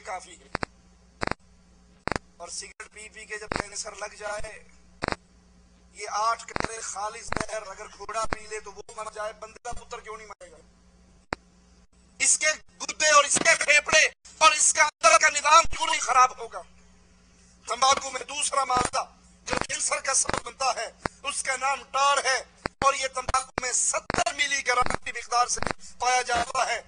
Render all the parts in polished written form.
کافی ہے. اور سگریٹ پی پی کے جب کینسر لگ جائے، یہ 8 قطرے خالص زہر اگر گھوڑا پی لے تو وہ مر جائے، بندے کا پتر کیوں نہیں مرے گا؟ اس کے گردے اور اس کے پھیپڑے اور اس کا اندر کا نظام کیوں نہیں خراب ہوگا؟ تمباکو میں دوسرا مادہ جو کینسر کا سبب بنتا ہے اس کا نام ٹار ہے، اور یہ تمباکو میں 70 ملی گرام کی مقدار سے پایا جاتا ہے.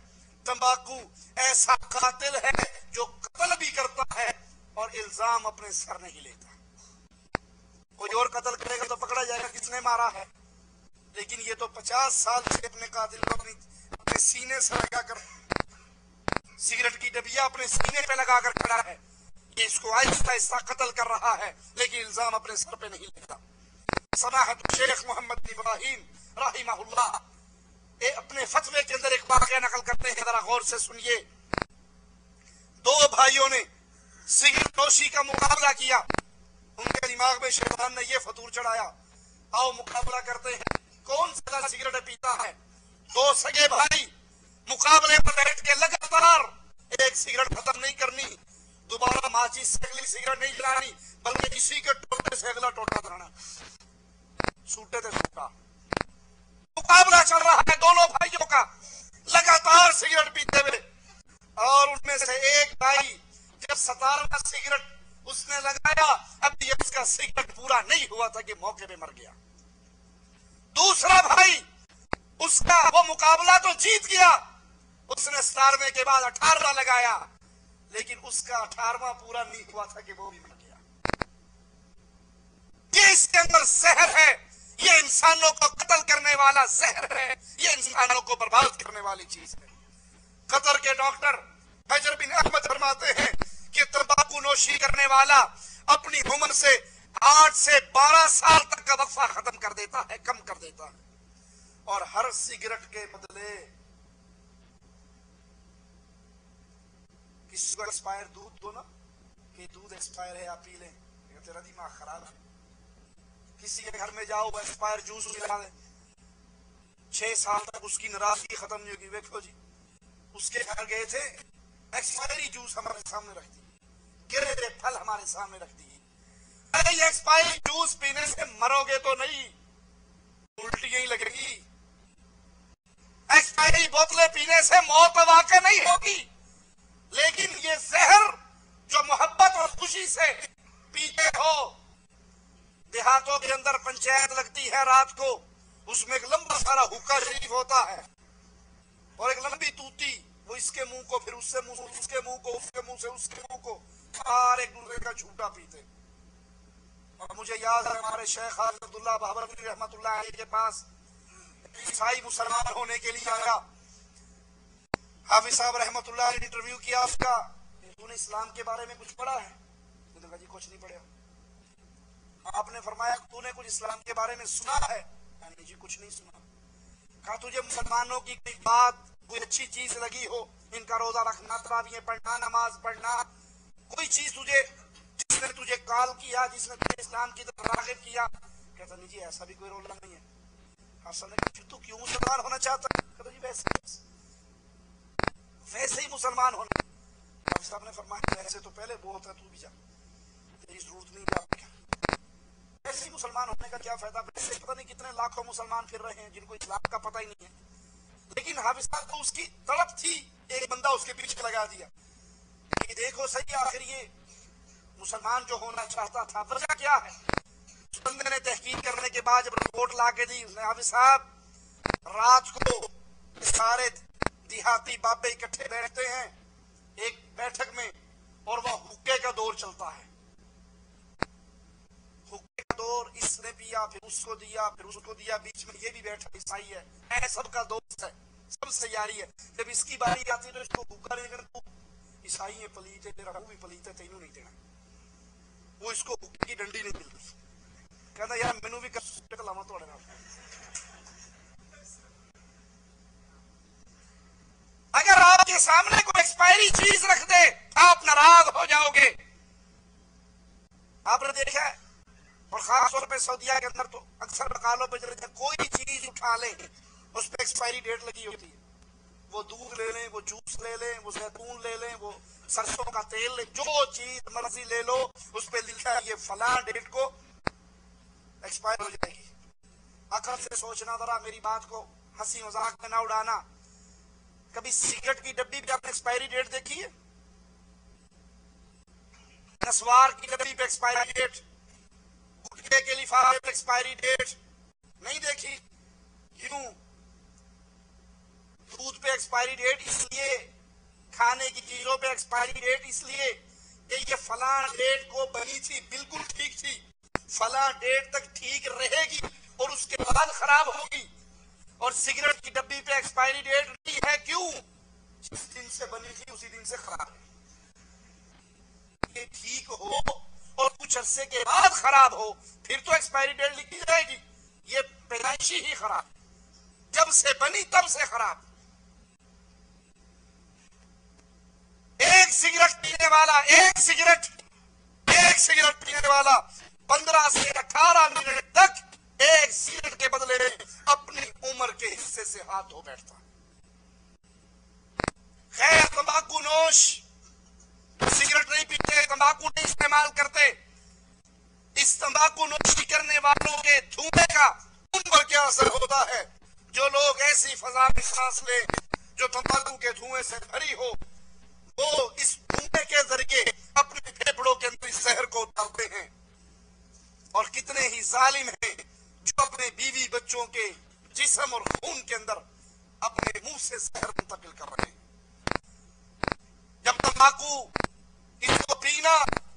تمباکو ایسا قاتل ہے جو قتل بھی کرتا ہے اور الزام اپنے سر نہیں لیتا. کوئی اور قتل کرے گا تو پکڑا جائے گا کس نے مارا ہے، لیکن یہ تو 50 سال سے اپنے قاتل کو اپنے سینے سے لگا کر، سگریٹ کی ڈبیا اپنے سینے پہ لگا کر کھڑا ہے. یہ اس کو آہستہ آہستہ قتل کر رہا ہے لیکن الزام اپنے سر پہ نہیں لیتا. سماحت شیخ محمد ابراہیم رحمہ اللہ اپنے فتوے کے اندر ایک واقعہ نقل کرتے ہیں، ذرا غور سے سنیے. 2 بھائیوں نے سگریٹ نوشی کا مقابلہ کیا. ان کے دماغ میں شیطان نے یہ فطور چڑھایا، آؤ مقابلہ کرتے ہیں کون زیادہ سگریٹ پیتا ہے. 2 سگے بھائی مقابلے پر بیٹھ کے لگاتار ایک سگریٹ ختم نہیں کرنی، دوبارہ ماچس سے اگلی سگریٹ نہیں جلانی، بلکہ اسی کے ٹوٹے سے اگلا ٹوٹا دھرنا، سوٹے تے سوٹا. مقابلہ چل رہا ہے دونوں بھائیوں کا لگاتار سگریٹ پیتے ہوئے، اور ان میں سے ایک بھائی جب 17واں سگریٹ اس نے لگایا، اب یہ اس کا سگریٹ پورا نہیں ہوا تھا کہ موقع پہ مر گیا. دوسرا بھائی اس کا وہ مقابلہ تو جیت گیا، اس نے 17ویں کے بعد 18واں لگایا، لیکن اس کا 18واں پورا نہیں ہوا تھا کہ وہ بھی مر گیا. یہ اس کے اندر زہر ہے، یہ انسانوں کو قتل کرنے والا زہر ہے، یہ انسانوں کو برباد کرنے والی چیز ہے. قطر کے ڈاکٹر حجر بن احمد فرماتے ہیں کہ تمباکو نوشی کرنے والا اپنی عمر سے 8 سے 12 سال تک کا وقفہ ختم کر دیتا ہے، کم کر دیتا ہے. اور ہر سگریٹ کے بدلے کسی کو ایکسپائر دودھ دو نا، کہ دودھ ایکسپائر ہے آپ پی لیں، تیرا دماغ خراب ہے. کسی کے گھر میں جاؤ وہ ایکسپائر جوس ملا دے، 6 سال تک اس کی ناراضگی ختم نہیں ہوگی. دیکھو جی اس کے گھر گئے تھے، ایکسپائری جوس ہمارے سامنے رکھ دی، گرے ہوئے پھل ہمارے سامنے رکھ دی. ارے یہ ایکسپائری جوس پینے سے مرو گے تو نہیں، الٹی ہی لگے گی. ایکسپائری بوتلیں پینے سے موت واقع نہیں ہوگی، لیکن یہ زہر جو محبت اور خوشی سے پیتے ہو. دیہاتوں کے اندر پنچایت لگتی ہے رات کو، اس میں ایک لمبا سارا حکا شریف ہوتا ہے اور ایک لمبی توتی، وہ اس کے منہ کو پھر اس سے منہ، اس کے منہ کو، اس کے منہ سے اس کے منہ کو، اور ایک دوسرے کا جھوٹا پیتے. اور مجھے یاد ہے ہمارے شیخ حافظ عبداللہ بہبروی رحمۃ اللہ علیہ کے پاس عیسائی مسلمان ہونے کے لیے آیا. حافظ صاحب رحمۃ اللہ علیہ نے انٹرویو کیا اس کا، تو نے اسلام کے بارے میں کچھ پڑھا ہے؟ میں نے کہا جی کچھ نہیں پڑھا. آپ نے فرمایا تو نے کچھ اسلام کے بارے میں سنا ہے؟ میں نے جی کچھ نہیں سنا. کہا تجھے مسلمانوں کی کوئی بات، کوئی اچھی چیز لگی ہو، ان کا روزہ رکھنا، تراویح پڑھنا، نماز پڑھنا، کوئی چیز تجھے جس نے تجھے کال کیا، جس نے تجھے اسلام کی طرف راغب کیا؟ کہتا نہیں جی ایسا بھی کوئی رولہ نہیں ہے. حسن نے کہا تو کیوں مسلمان ہونا چاہتا ہے؟ کہتا جی ویسے ہی مسلمان ہونا. حافظ صاحب نے فرمایا ایسے تو پہلے بہت ہے، تو بھی جا، تیری ضرورت نہیں جا. ایسے ہی مسلمان ہونے کا کیا فائدہ؟ ویسے پتہ نہیں کتنے لاکھوں مسلمان پھر رہے ہیں جن کو اسلام کا پتہ ہی نہیں ہے. لیکن حافظ صاحب کو اس کی طلب تھی، ایک بندہ اس کے پیچھے لگا دیا کہ دیکھو صحیح آخر یہ مسلمان جو ہونا چاہتا تھا وجہ کیا ہے. اس بندے نے تحقیق کرنے کے بعد جب رپورٹ لا کے دی، اس نے حافظ صاحب رات کو سارے دیہاتی بابے اکٹھے بیٹھتے ہیں ایک بیٹھک میں، اور وہ حقے کا دور چلتا ہے. حقے کا دور، اس نے پیا پھر اس کو دیا پھر اس کو دیا، بیچ میں یہ بھی بیٹھا عیسائی ہے، اے سب کا دوست ہے، سب سے یاری ہے. جب اس کی باری آتی تو اس کو حقہ نہیں کرنا، عیسائی ہے پلیت ہے، تیرا وہ بھی پلیت ہے، تینوں نہیں دینا. وہ اس کو حقے کی ڈنڈی نہیں ملتی. کہتا یار مینوں بھی کر لاواں تھوڑے نال. اگر آپ کے سامنے کوئی ایکسپائری چیز رکھ دے آپ ناراض ہو جاؤ گے. آپ نے دیکھا ہے، اور خاص طور پہ سعودیہ کے اندر تو اکثر مقالوں پہ چلے جائیں، کوئی چیز اٹھا لیں اس پہ ایکسپائری ڈیٹ لگی ہوتی ہے. وہ دودھ لے لیں، وہ جوس لے لیں، وہ زیتون لے لیں، وہ सरसों का तेल, जो चीज मर्जी ले लो उस पे लिखा है ये फलां डेट को एक्सपायर हो जाएगी। अकल से सोचना जरा, मेरी बात को हंसी मजाक में ना उड़ाना। कभी सिगरेट की डब्बी पे आपने एक्सपायरी डेट देखी है? नस्वार की डब्बी पे एक्सपायरी डेट, गुटखे के लिफाफे पे एक्सपायरी डेट नहीं देखी। क्यों? दूध पे एक्सपायरी डेट इसलिए, खाने की चीजों पे एक्सपायरी डेट इसलिए कि ये फलां डेट को बनी थी, बिल्कुल ठीक थी, फलां डेट तक ठीक रहेगी और उसके बाद खराब होगी। और सिगरेट की डब्बी पे एक्सपायरी डेट नहीं है। क्यों? जिस दिन से बनी थी उसी दिन से खराब है। ये ठीक हो और कुछ अरसे के बाद खराब हो फिर तो एक्सपायरी डेट लिखी जाएगी। ये पैदाइशी ही खराब, जब से बनी तब से खराब। एक सिगरेट पीने वाला 15 से 18 मिनट तक एक सिगरेट के बदले अपनी उम्र के हिस्से से हाथ धो बैठता। खैर, तंबाकू नोश सिगरेट नहीं पीते, तंबाकू नहीं इस्तेमाल करते। इस तंबाकू नोशी करने वालों के धुएं का उन पर क्या असर होता है? जो लोग ऐसी फजा में सांस ले जो तंबाकू के धुएं से भरी हो, वो इस धुएं के जरिए अपने फेफड़ों के अंदर इस जहर को उतारते हैं। और कितने ही जालिम हैं जो अपने बीवी बच्चों के जिस्म और खून के अंदर अपने मुंह से जहर मुंतकिल कर रहे हैं। जब तंबाकू इसको पीना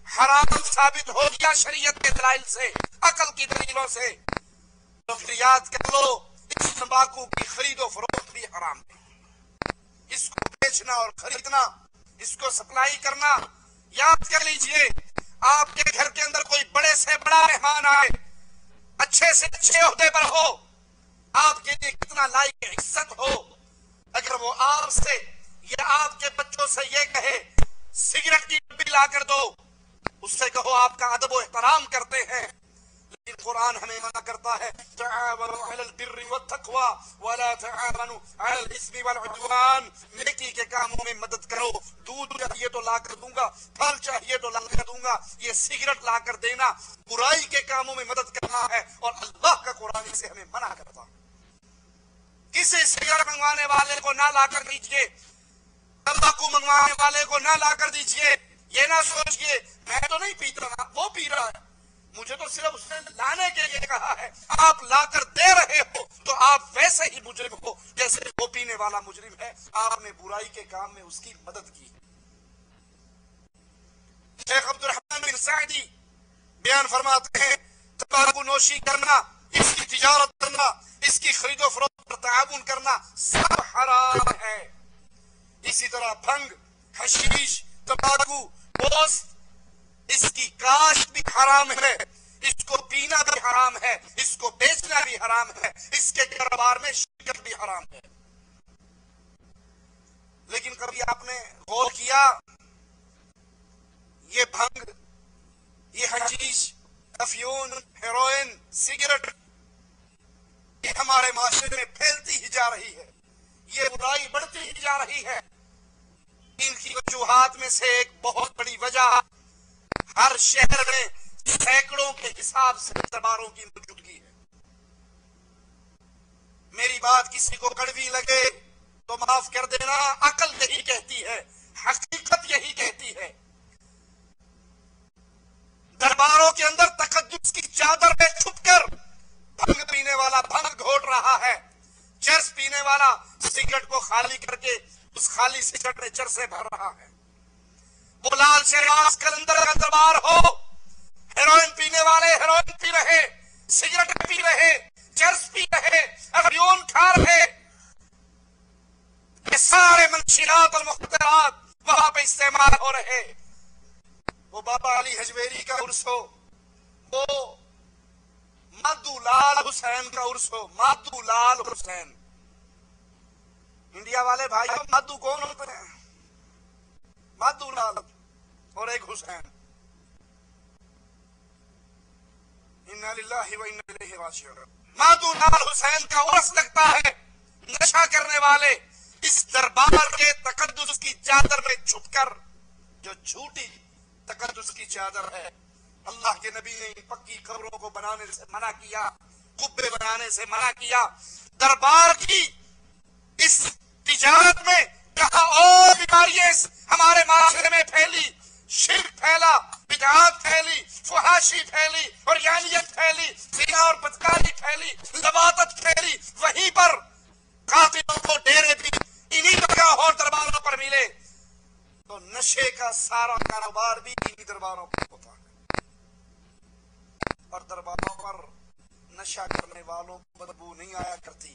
हराम साबित हो गया शरीयत के दलाइल से, अकल की दलीलों से, तो फिर याद कर लो इस तंबाकू की खरीदो फरोख्त भी हराम है। इसको बेचना और खरीदना, इसको सप्लाई करना, याद कर लीजिए। आपके घर के अंदर कोई बड़े से बड़ा मेहमान आए, अच्छे से अच्छे ओहदे पर हो, आपके लिए कितना लायक इज्जत हो, अगर वो आपसे या आपके बच्चों से ये कहे सिगरेट की डब्बी ला कर दो, उससे कहो आपका अदब व एहतराम करते हैं। लेकिन कुरान हमें मना करता है, तआवनु अलल बिर्रि वत्तक़वा वला तआवनु अलल इस्मि वल उद्वान। नेकी के कामों में मदद करो। दूध चाहिए तो ला कर दूंगा, फल चाहिए तो ला कर दूंगा। ये सिगरेट ला कर देना बुराई के कामों में मदद करना है और अल्लाह का कुरान इसे हमें मना करता है। किसी सिगरेट मंगवाने वाले को ना ला कर दीजिए, तंबाकू मंगवाने वाले को ना ला कर दीजिए। ये ना सोचिए मैं तो नहीं पीता ना, वो पी रहा है, मुझे तो सिर्फ उसने लाने के लिए कहा है। आप लाकर दे रहे हो तो आप वैसे ही मुजरिम हो जैसे वो पीने वाला मुजरिम है। आपने बुराई के काम में उसकी मदद की। शेख अब्दुर्रहमान बिन सादी बयान फरमाते हैं, तंबाकू नोशी करना, इसकी तिजारत करना, इसकी खरीदो फरोख्त पर ताउन करना सब हराम है। इसी तरह भंग, हशीश, तंबाकू, पोस्त, इसकी काश्त भी हराम है, इसको पीना भी हराम है, इसको बेचना भी हराम है, इसके कारोबार में शिरकत भी हराम है। लेकिन कभी आपने गौर किया ये भंग, ये हशीश, अफयून, हेरोइन, सिगरेट, ये हमारे माशरे में फैलती ही जा रही है, ये बुराई बढ़ती ही जा रही है। इनकी वजूहात में से एक बहुत बड़ी वजह हर शहर में सैकड़ों के हिसाब से दरबारों की मौजूदगी है। मेरी बात किसी को कड़वी लगे तो माफ कर देना, अकल यही कहती है, हकीकत यही कहती है। दरबारों के अंदर तकद्दुस की चादर में छुपकर भंग पीने वाला भंग घोट रहा है, चरस पीने वाला सिगरेट को खाली करके उस खाली सिगरेट में चरस से भर रहा है। वो लाल शहबाज कलंदर का दरबार हो, हेरोइन पीने वाले हेरोइन पी रहे, सिगरेट पी रहे, चरस पी रहे, अफयून खा रहे, ये सारे मंशियात और मुख्तरात वहां पे इस्तेमाल हो रहे। वो बाबा अली हजवेरी का उर्स हो, वो माधुलाल हुसैन का उर्स हो, माधुलाल हुसैन। इंडिया वाले भाइयों, माधु कौन होते हैं? माधुलाल और एक हुसैन। इन्ना लिल्लाहि व इन्ना इलैहि राजिऊन। माधुलाल हुसैन का उर्स लगता है। नशा करने वाले इस दरबार के तकद्दुस की चादर में छुपकर جو جھوٹی تقدس کی چادر ہے. اللہ کے نبی نے ان پکی قبروں کو بنانے سے منع کیا, قبے بنانے سے منع کیا. دربار کی اس تجارت میں کہاں اور بیماریاں ہمارے معاشرے میں پھیلی, شرک پھیلا, بدعات پھیلی, فحاشی پھیلی, اور یانیت پھیلی, زنا اور بدکاری پھیلی, لواطت پھیلی. وہیں پر قاتلوں کو ڈیرے بھی انہی جگہ اور درباروں پر ملے. تو نشے کا سارا کاروبار بھی انہی درباروں پر ہوتا ہے, اور درباروں پر نشہ کرنے والوں کو بدبو نہیں آیا کرتی.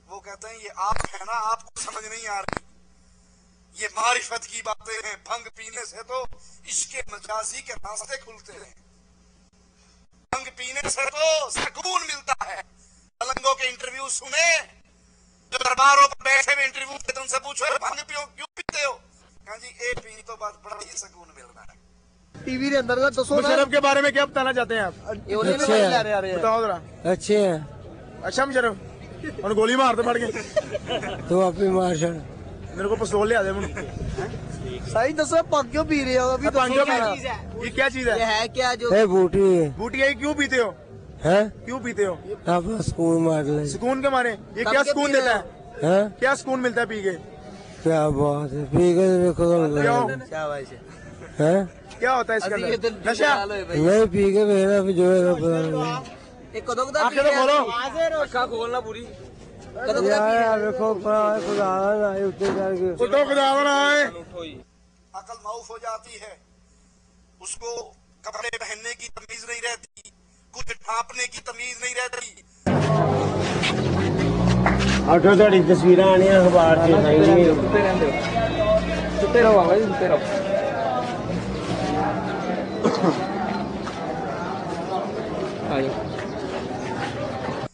وہ کہتے ہیں یہ آپ ہے نا, آپ کو سمجھ نہیں آ رہی, یہ معرفت کی باتیں ہیں. بھنگ پینے سے تو عشق مجازی کے راستے کھلتے ہیں, بھنگ پینے سے تو سکون ملتا ہے. ملنگوں کے انٹرویو سنے, جو درباروں پر بیٹھے ہوئے انٹرویو دیتے ان سے پوچھو بھنگ پیو کیوں پیتے ہو, کہا جی اے پی تو بس بڑا ہی سکون مل رہا ہے. ٹی وی اندر کا دسو مشرف کے بارے میں کیا بتانا چاہتے ہیں آپ؟ بتاؤ ذرا. اچھے ہیں. اچھا مشرف, انہوں گولی مار تو پڑ گئے تو آپ ہی مار چھڑ. میرے کو پستول لے آ دے. صحیح دسو پگ کیوں پی رہے ہو ابھی؟ یہ کیا چیز ہے؟ یہ ہے کیا جو بوٹی ہے. بوٹی ہے, کیوں پیتے ہو؟ کیوں پیتے ہو؟ آپ سکون مار لیں. سکون کے مارے. یہ کیا سکون دیتا ہے؟ کیا سکون ملتا ہے پی کے؟ کیا بات ہے, پی کے کیا ہوتا ہے اس کے اندر؟ نشہ نہیں, پی کے میرا بھی جو ہے آنکھیں تو کھولو. عقل معاف ہو جاتی ہے, اس کو کپڑے پہننے کی تمیز نہیں رہتی, کچھ ڈھانپنے کی تمیز نہیں رہتی. آٹو تھوڑی تصویر آنی اخبار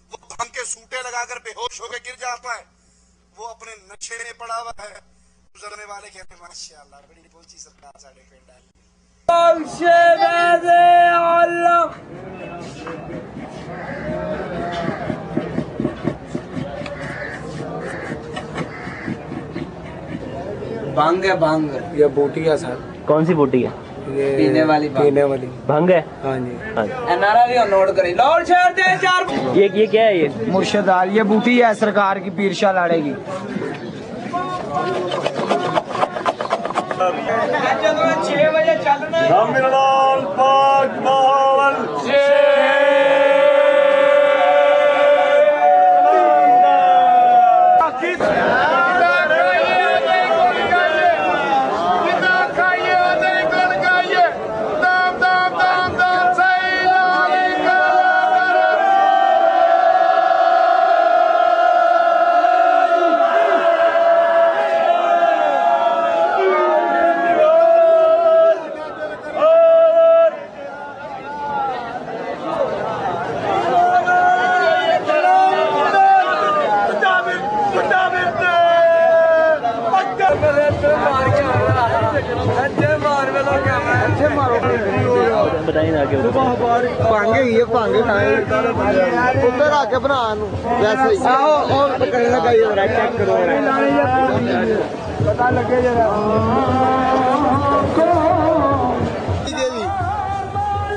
وہ بھنگ کے سوٹے لگا کر بے ہوش ہو کے گر جاتا ہے, وہ اپنے نشے میں پڑا ہوا ہے. گزرنے والے کہتے ہیں ماشاءاللہ بڑی پہنچی سرکار ساڑھے پنڈ ڈالی. بھنگ ہے, بھنگ. یہ بوٹی ہے سر. کون سی بوٹی ہے؟ پینے والی بھنگ ہے. ہاں جی. نعرہ بھی نوٹ کریں, لاؤڈ شیئر دیں چار. یہ کیا ہے؟ یہ مرشدال, یہ بوٹی ہے سرکار کی, پیر شاہ لاڑے کی. جب 6 بجے چلنا بتائیں آگے. ادھر آ کے بنا ویسے چیک کرو پتا لگے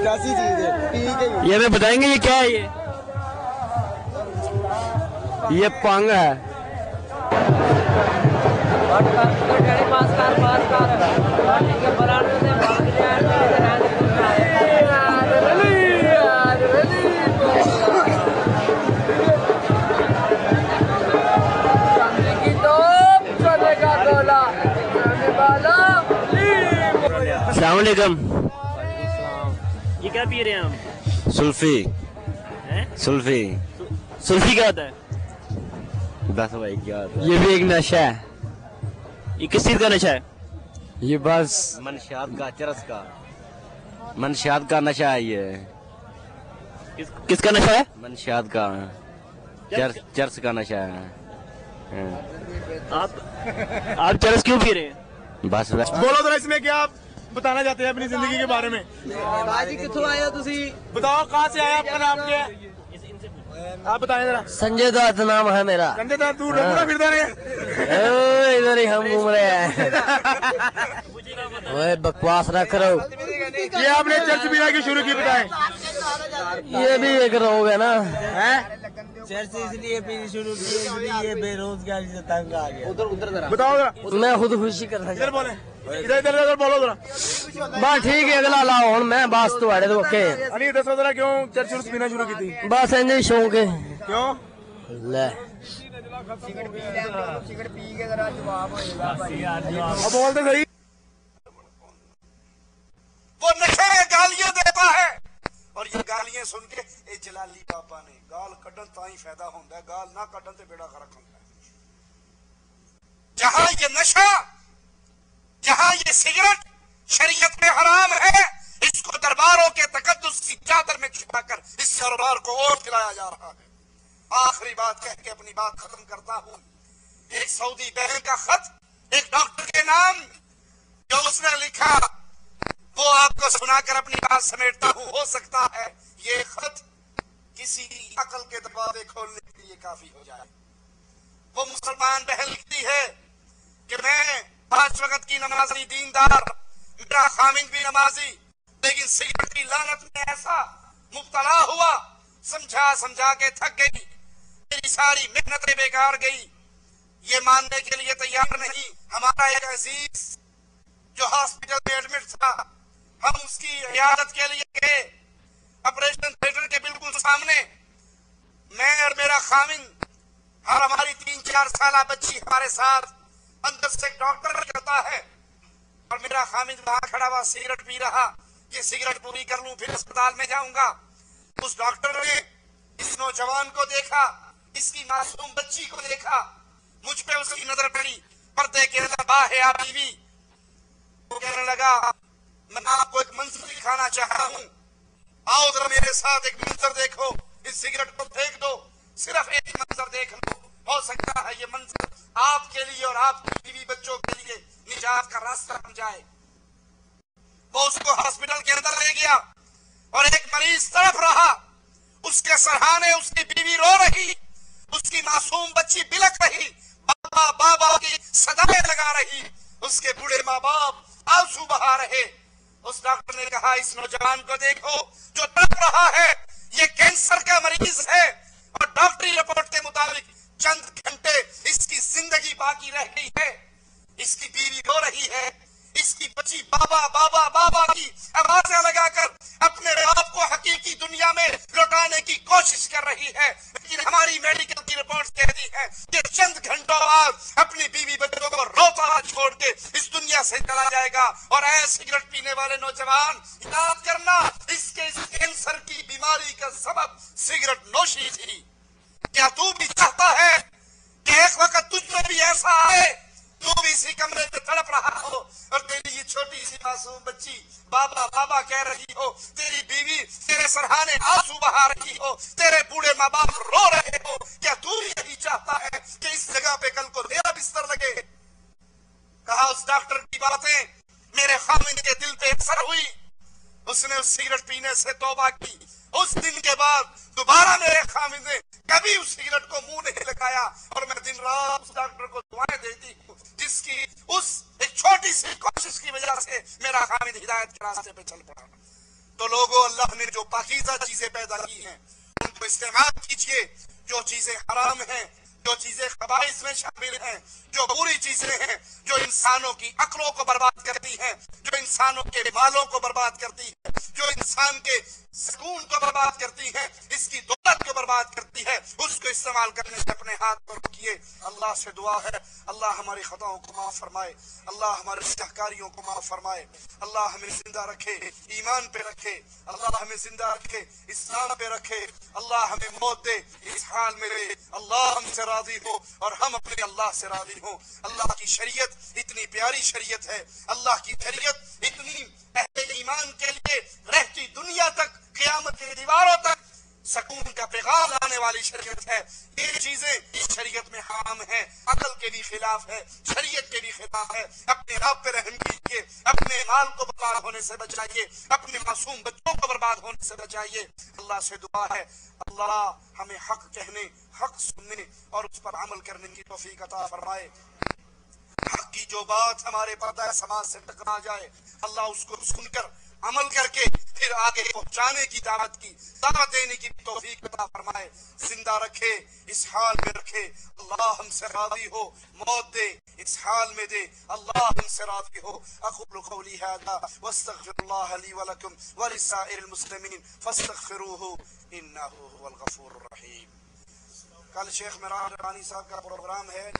کیسی چیز ہے. یہ ہمیں بتائیں گے یہ کیا ہے؟ یہ پنگ ہے. السلام علیکم. یہ کیا پی رہے ہیں ہم؟ سلفی. سلفی سلفی کیا ہوتا ہے؟ بس بھائی کیا ہوتا ہے؟ یہ بھی ایک نشہ ہے. یہ کس چیز کا نشہ ہے؟ یہ بس منشیات کا, چرس کا, منشیات کا نشہ ہے. یہ کس کا نشہ ہے؟ منشیات کا, چرس کا نشہ ہے. آپ چرس کیوں پی رہے ہیں؟ بس بولو ذرا اس میں کیا بتانا چاہتے ہیں اپنی زندگی کے بارے میں؟ باجی کتوں آئے ہو تسی؟ بتاؤ کہاں سے آیا, آپ کا نام کیا ہے, آپ بتائیں ذرا. سنجے دت نام ہے میرا. سنجے دت, تو ڈھونڈا پھرتا رہے. ادھر ہی ہم گھوم رہے ہیں. ओए बकवास ना करो। ये आपने चर्च बिना की शुरू की बताएं। ये भी एक रोग है ना। चर्च इसलिए पीनी शुरू की इसलिए ये बेरोजगारी से तंग आ गया। बताओ जरा, मैं खुद खुशी कर इधर बोले, इधर इधर इधर बोलो जरा। बस ठीक है, अगला लाओ हुन मैं बस तुम्हारे तो ओके। अनी दसो जरा क्यों चर्च पीना शुरू की थी? बस इंज ही शौक है। क्यों? ले अब बोल दे सही। वो नशे गालियां देता है और ये गालियां सुन के ए जलाली बाबा ने गाल कड्डन ताई फायदा होंदा है, गाल ना कड्डन ते बेड़ा गरक होंदा है। जहां ये नशा, जहां ये सिगरेट शरीयत में हराम है, इसको दरबारों के तकद्दुस की चादर में छुपाकर इस कारोबार को और खिलाया जा रहा है। आखिरी बात कह के अपनी बात खत्म करता हूं। एक सऊदी बहन का खत एक डॉक्टर के नाम जो उसने लिखा वो आपको सुनाकर अपनी बात समेटता हूं। हो सकता है ये खत किसी अकल के दरवाजे खोलने के लिए काफी हो जाए। वो मुसलमान बहन लिखती है कि मैं 5 वक्त की नमाजी दीनदार, मेरा खामिन भी नमाजी, लेकिन सिगरेट की लानत में ऐसा मुब्तला हुआ, समझा समझा के थक गई, मेरी सारी मेहनतें बेकार गई। ये मानने के लिए तैयार नहीं। हमारा एक अजीज जो हॉस्पिटल में एडमिट था, हम उसकी इयादत के लिए गए, ऑपरेशन थिएटर के बिल्कुल सामने मैं और मेरा खामिन और हमारी 3-4 साल बच्ची हमारे साथ, अंदर से डॉक्टर कहता है और मेरा खामिन वहां खड़ा हुआ सिगरेट पी रहा। ये सिगरेट पूरी कर लूं फिर अस्पताल में जाऊंगा। उस डॉक्टर ने इस नौजवान को देखा, इसकी मासूम बच्ची को देखा, मुझ पे उसकी नजर पड़ी, पर्दे के अंदर बाहया बीवी। वो कहने लगा मैं आपको एक मंजर दिखाना चाहता हूं, आओ जरा मेरे साथ एक मंजर देखो, इस सिगरेट को फेंक दो, सिर्फ एक मंजर देख लो, हो सकता है ये मंजर आपके लिए और आपकी बीवी बच्चों के लिए निजात का रास्ता बन जाए। वो उसको हॉस्पिटल के अंदर ले गया और एक मरीज तड़प रहा, उसके सराहने उसकी बीवी रो रही, उसकी मासूम बच्ची बिलक रही, बाबा बाबा की सदाएं लगा रही, उसके बूढ़े माँ बाप आंसू बहा रहे। उस डॉक्टर ने कहा इस नौजवान को देखो जो तड़प रहा है, ये कैंसर का मरीज है और डॉक्टरी रिपोर्ट के मुताबिक चंद घंटे इसकी जिंदगी बाकी रह गई है। इसकी बीवी रो रही है, इसकी बच्ची बाबा बाबा बाबा की आवाजें लगाकर अपने बाप को हकीकी दुनिया में लौटाने की कोशिश कर रही है, लेकिन हमारी मेडिकल की रिपोर्ट कहती है कि चंद घंटों बाद अपनी बीवी बच्चों को रोता हुआ छोड़ के इस दुनिया से चला जाएगा। और ऐसे सिगरेट पीने वाले नौजवान याद करना, इसके इस कैंसर की बीमारी का सबब सिगरेट नोशी थी। क्या तू भी चाहता है कि एक वक्त तुझ में भी ऐसा आए, तू भी इसी कमरे में तड़प रहा हो और तेरी ये छोटी सी मासूम बच्ची बाबा बाबा कह रही हो, तेरी बीवी तेरे सरहाने आंसू बहा रही हो, तेरे बूढ़े माँ बाप रो रहे हो। क्या तू भी यही चाहता है कि इस जगह पे कल को तेरा बिस्तर लगे? कहा उस डॉक्टर की बातें मेरे खामिन के दिल पे असर हुई, उसने उस सिगरेट पीने से तौबा की। उस दिन के बाद दोबारा मेरे खामिन ने कभी उस सिगरेट को मुंह नहीं लगाया और मैं दिन रात उस डॉक्टर को दुआएं देती हूँ, जिसकी उस एक छोटी सी कोशिश की वजह से मेरा खामिन हिदायत के रास्ते पे चल पड़ा। तो लोगों, अल्लाह ने जो पाकीज़ा चीजें पैदा की हैं उनको इस्तेमाल कीजिए। जो चीजें हराम हैं, जो चीजें खबाइस में शामिल हैं, जो बुरी चीजें हैं, जो इंसानों की अक्लों को बर्बाद करती हैं, जो इंसानों के मालों को बर्बाद करती है, जो इंसान के सुकून को बर्बाद करती है, इसकी दौलत को बर्बाद करती है, उसको इस्तेमाल करने से अपने हाथ को रोकिए। अल्लाह से दुआ है अल्लाह हमारी खताओं को माफ फरमाए, अल्लाह हमारे सहकारियों को माफ फरमाए, अल्लाह हमें जिंदा रखे, ईमान पे रखे, अल्लाह हमें जिंदा रखे, इस्लाम पे रखे, अल्लाह हमें मौत दे इस हाल में रहे, अल्लाह हमसे राजी हो और हम अपने अल्लाह से राजी हो। अल्लाह की शरीयत इतनी प्यारी शरीयत है, अल्लाह की शरीयत इतनी अहले ईमान के लिए रहती दुनिया तक, क़यामत की दीवारों तक सकून का पैगाम लाने वाली शरीयत है। ये चीजें इस शरीयत में हराम है, अकल के भी खिलाफ है, शरीयत के भी खिलाफ है। अपने रब पे रहम कीजिए, अपने माल को बर्बाद होने से बचाइए, अपने मासूम बच्चों को बर्बाद होने से बचाइए। अल्लाह से दुआ है अल्लाह हमें हक कहने, हक सुनने और उस पर अमल करने की तौफीक अता फरमाए। हक की جو بات ہمارے پردہ سماج سے ٹکرا جائے اللہ اس کو سن کر عمل کر کے پھر آگے پہنچانے کی دعوت دینے کی توفیق عطا فرمائے، زندہ رکھے، اس حال میں رکھے، اللہ ہم سے راضی ہو، موت دے اس حال میں دے، اللہ ہم سے راضی ہو۔ اقول قولی ھذا واستغفر اللہ لی ولکم ولسائر المسلمین فاستغفروہ انہ هو الغفور الرحیم۔ کل شیخ معراج ربانی صاحب کا پروگرام ہے۔